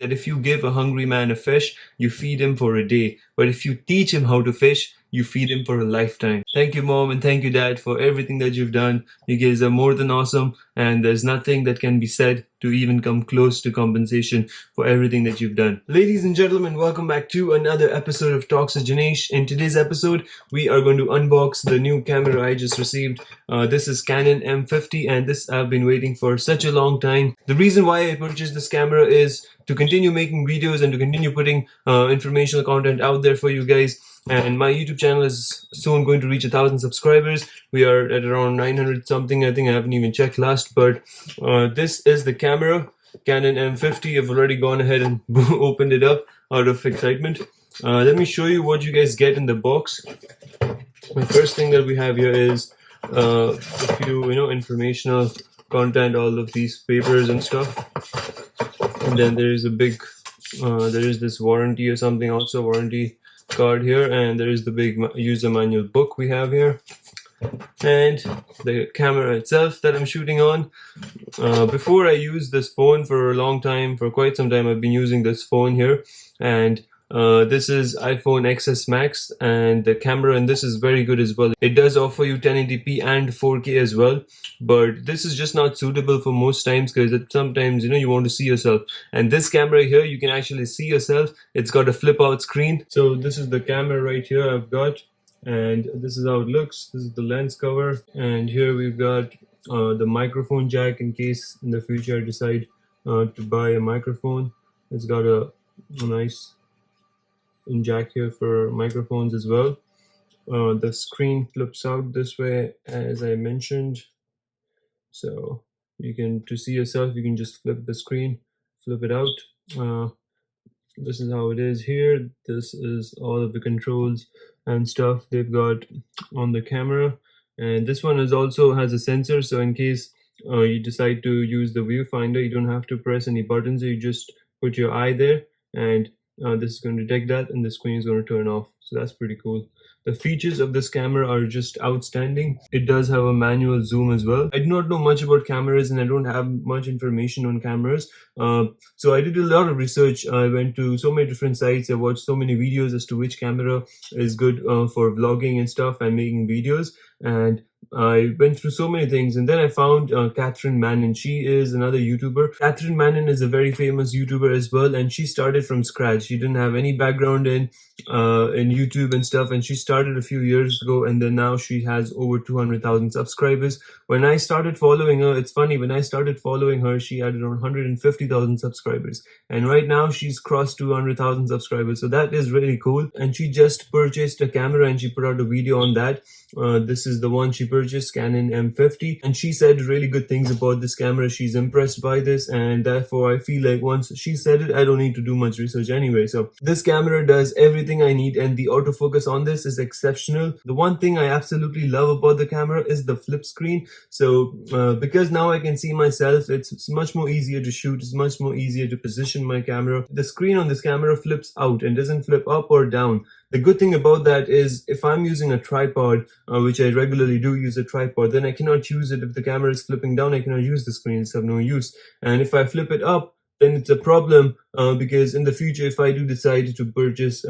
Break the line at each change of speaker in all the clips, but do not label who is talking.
that if you give a hungry man a fish, you feed him for a day. But if you teach him how to fish, you feed him for a lifetime. Thank you, Mom, and thank you, Dad, for everything that you've done. You guys are more than awesome, and there's nothing that can be said to even come close to compensation for everything that you've done. Ladies and gentlemen, welcome back to another episode of Talks with Jinesh. In today's episode, we are going to unbox the new camera I just received. This is Canon M50, and this I've been waiting for such a long time. The reason why I purchased this camera is to continue making videos and to continue putting informational content out there for you guys. And my YouTube channel is soon going to reach 1,000 subscribers. We are at around 900 something. I think I haven't even checked last, but this is the camera, Canon M50. I've already gone ahead and opened it up out of excitement. Let me show you what you guys get in the box. The first thing that we have here is a few, informational content, all of these papers and stuff. And then there is a big, there is this warranty or something, also warranty card here, and there is the big user manual book we have here, and the camera itself that I'm shooting on. Before I used this phone for a long time, for quite some time I've been using this phone here, and this is iPhone XS Max, and the camera in this is very good as well. It does offer you 1080p and 4K as well, but this is just not suitable for most times because sometimes you want to see yourself, and this camera here you can actually see yourself. It's got a flip out screen. So this is the camera right here I've got, and this is how it looks. This is the lens cover, and here we've got the microphone jack in case in the future I decide to buy a microphone. It's got a nice jack here for microphones as well. The screen flips out this way, as I mentioned, so you can, to see yourself, you can just flip the screen, flip it out. This is how it is here. This is all of the controls and stuff they've got on the camera, and this one is also has a sensor, so in case you decide to use the viewfinder, you don't have to press any buttons. You just put your eye there, and this is going to detect that, and the screen is going to turn off. So that's pretty cool. The features of this camera are just outstanding. It does have a manual zoom as well. I do not know much about cameras, and I don't have much information on cameras. So I did a lot of research. I went to so many different sites. I watched so many videos as to which camera is good for vlogging and stuff and making videos. And I went through so many things, and then I found Catherine Mannon. She is another YouTuber. Catherine Mannon is a very famous YouTuber as well, and she started from scratch. She didn't have any background in YouTube and stuff, and she started a few years ago, and then now she has over 200,000 subscribers. When I started following her, it's funny, when I started following her, she had around 150,000 subscribers, and right now she's crossed 200,000 subscribers. So that is really cool. And she just purchased a camera, and she put out a video on that. This is the one she purchased, Canon M50, and she said really good things about this camera. She's impressed by this, and therefore I feel like once she said it, I don't need to do much research anyway. So this camera does everything I need, and the autofocus on this is exceptional. The one thing I absolutely love about the camera is the flip screen. So because now I can see myself, it's much more easier to shoot. It's much more easier to position my camera. The screen on this camera flips out and doesn't flip up or down. The good thing about that is if I'm using a tripod, which I regularly do use a tripod, then I cannot use it. If the camera is flipping down, I cannot use the screen. It's of no use. And if I flip it up, then it's a problem because in the future, if I do decide to purchase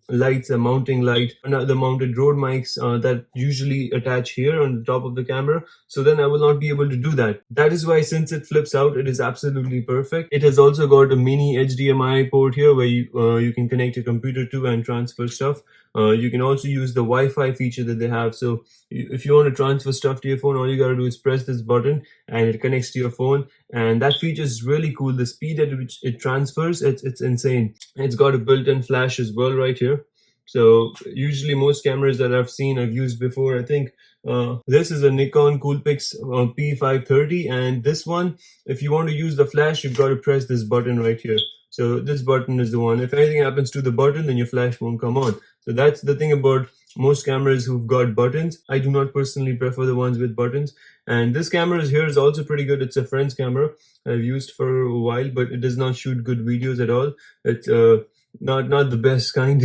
lights, a mounting light, the mounted Rode mics that usually attach here on the top of the camera, so then I will not be able to do that. That is why, since it flips out, it is absolutely perfect. It has also got a mini HDMI port here where you can connect your computer to and transfer stuff. You can also use the Wi-Fi feature that they have. So if you want to transfer stuff to your phone, all you gotta do is press this button and it connects to your phone. And that feature is really cool. The speed at which it transfers, it's insane. It's got a built-in flash as well right here. So usually most cameras that I've seen, I've used before. I think this is a Nikon Coolpix P530, and this one, if you want to use the flash, you've got to press this button right here. So this button is the one. If anything happens to the button, then your flash won't come on. So that's the thing about most cameras who've got buttons. I do not personally prefer the ones with buttons. And this camera here is also pretty good. It's a friend's camera I've used for a while, but it does not shoot good videos at all. It's not the best kind.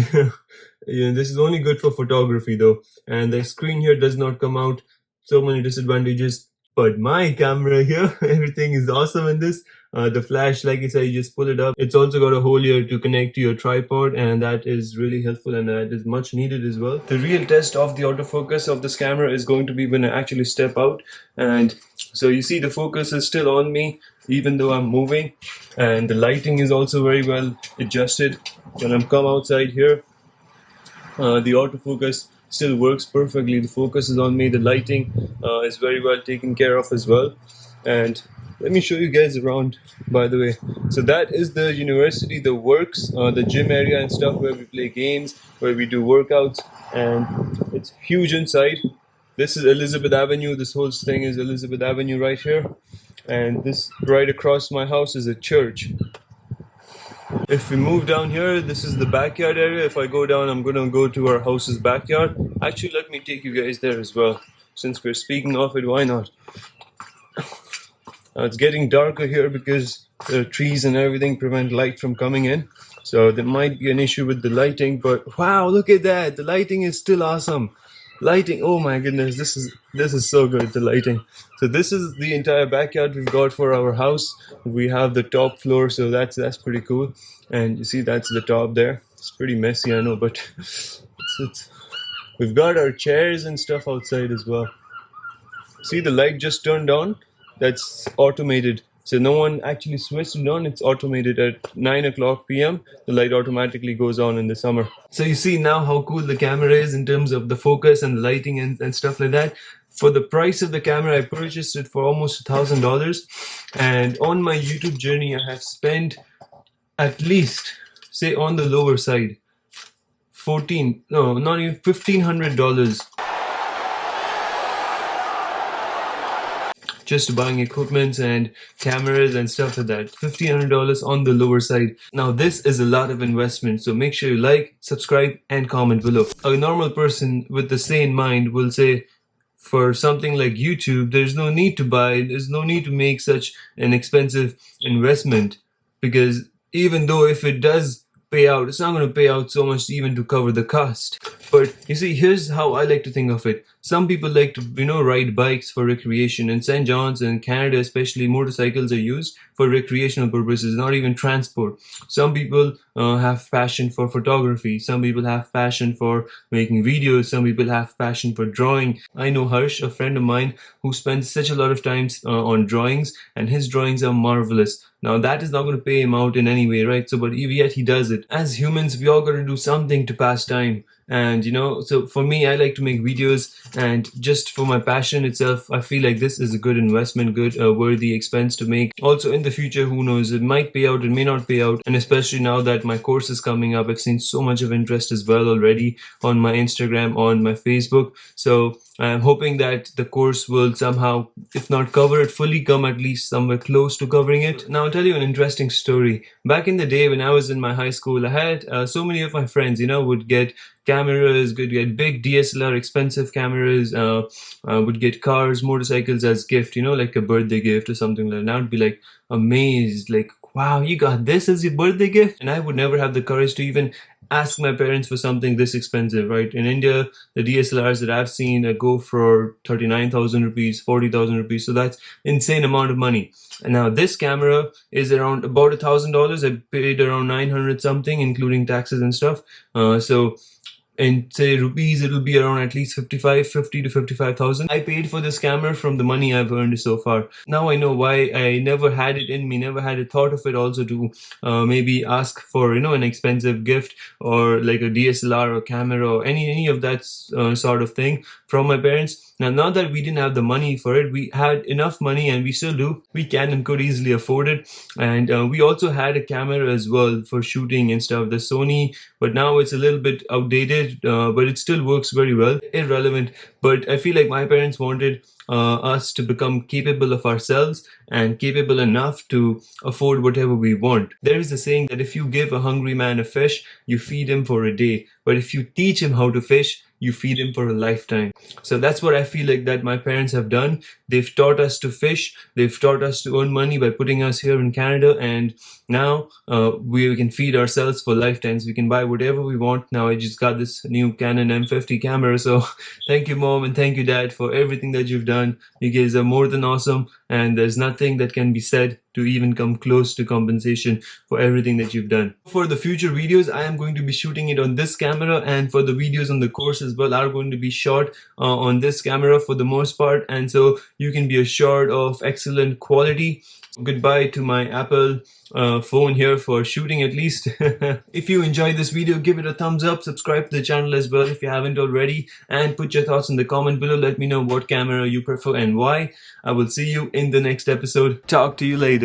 Yeah, this is only good for photography though. And the screen here does not come out. So many disadvantages. But my camera here, everything is awesome in this. The flash, like I said, you just pull it up. It's also got a hole here to connect to your tripod, and that is really helpful and that is much needed as well. The real test of the autofocus of this camera is going to be when I actually step out. And so you see the focus is still on me even though I'm moving, and the lighting is also very well adjusted. When I'm come outside here, the autofocus still works perfectly. The focus is on me. The lighting is very well taken care of as well. And let me show you guys around, by the way. So that is the university, the works, the gym area and stuff where we play games, where we do workouts, and it's huge inside. This is Elizabeth Avenue. This whole thing is Elizabeth Avenue right here. And this right across my house is a church. If we move down here, this is the backyard area. If I go down, I'm gonna go to our house's backyard. Actually, let me take you guys there as well. Since we're speaking of it, why not? It's getting darker here because the trees and everything prevent light from coming in. So there might be an issue with the lighting, but wow, look at that. The lighting is still awesome. Lighting, oh my goodness, this is so good, the lighting. So this is the entire backyard we've got for our house. We have the top floor, so that's pretty cool. And you see that's the top there. It's pretty messy, I know, but we've got our chairs and stuff outside as well. See, the light just turned on. That's automated. So no one actually switched it on. It's automated at 9 o'clock p.m. The light automatically goes on in the summer. So you see now how cool the camera is in terms of the focus and the lighting and stuff like that. For the price of the camera, I purchased it for almost $1,000. And on my YouTube journey, I have spent at least, say on the lower side, $1,500. Just buying equipment and cameras and stuff like that. $1,500 on the lower side. Now this is a lot of investment, so make sure you like, subscribe and comment below. A normal person with the sane mind will say, for something like YouTube, there's no need to buy, there's no need to make such an expensive investment, because even though if it does pay out, it's not going to pay out so much even to cover the cost. But you see, here's how I like to think of it. Some people like to, ride bikes for recreation. In St. John's and Canada especially, motorcycles are used for recreational purposes, not even transport. Some people have passion for photography. Some people have passion for making videos. Some people have passion for drawing. I know Harsh, a friend of mine, who spends such a lot of time on drawings, and his drawings are marvelous. Now that is not going to pay him out in any way, right? So, but yet he does it. As humans, we all got to do something to pass time. And so for me, I like to make videos, and just for my passion itself, I feel like this is a good investment, good worthy expense to make. Also in the future, who knows, it might pay out, it may not pay out. And especially now that my course is coming up, I've seen so much of interest as well already on my Instagram, on my Facebook. So I'm hoping that the course will somehow, if not cover it fully, come at least somewhere close to covering it. Now I'll tell you an interesting story. Back in the day when I was in my high school, I had so many of my friends, would get cameras, would get big DSLR, expensive cameras, would get cars, motorcycles as gift, like a birthday gift or something like that. And I would be like amazed, like, wow, you got this as your birthday gift? And I would never have the courage to even ask my parents for something this expensive, right? In India, the DSLRs that I've seen go for 39,000 rupees, 40,000 rupees. So that's insane amount of money. And now this camera is around about $1,000. I paid around 900 something, including taxes and stuff. So in say rupees, it will be around at least 50 to 55,000. I paid for this camera from the money I've earned so far. Now I know why I never had it in me, never had a thought of it also to maybe ask for an expensive gift or like a DSLR or camera or any of that sort of thing from my parents. Now, not that we didn't have the money for it, we had enough money, and we still do. We can and could easily afford it. And we also had a camera as well for shooting and stuff, the Sony, but now it's a little bit outdated, but it still works very well. Irrelevant, but I feel like my parents wanted us to become capable of ourselves and capable enough to afford whatever we want. There is a saying that if you give a hungry man a fish, you feed him for a day. But if you teach him how to fish, you feed him for a lifetime. So that's what I feel like that my parents have done. They've taught us to fish. They've taught us to earn money by putting us here in Canada. And now we can feed ourselves for lifetimes. We can buy whatever we want. Now I just got this new Canon M50 camera. So thank you, Mom, and thank you, Dad, for everything that you've done. You guys are more than awesome. And there's nothing that can be said to even come close to compensation for everything that you've done. For the future videos, I am going to be shooting it on this camera, and for the videos on the course as well are going to be shot on this camera for the most part, and so you can be assured of excellent quality. Goodbye to my Apple phone here for shooting at least. If you enjoyed this video, give it a thumbs up, subscribe to the channel as well if you haven't already, and put your thoughts in the comment below. Let me know what camera you prefer and why. I will see you in the next episode. Talk to you later.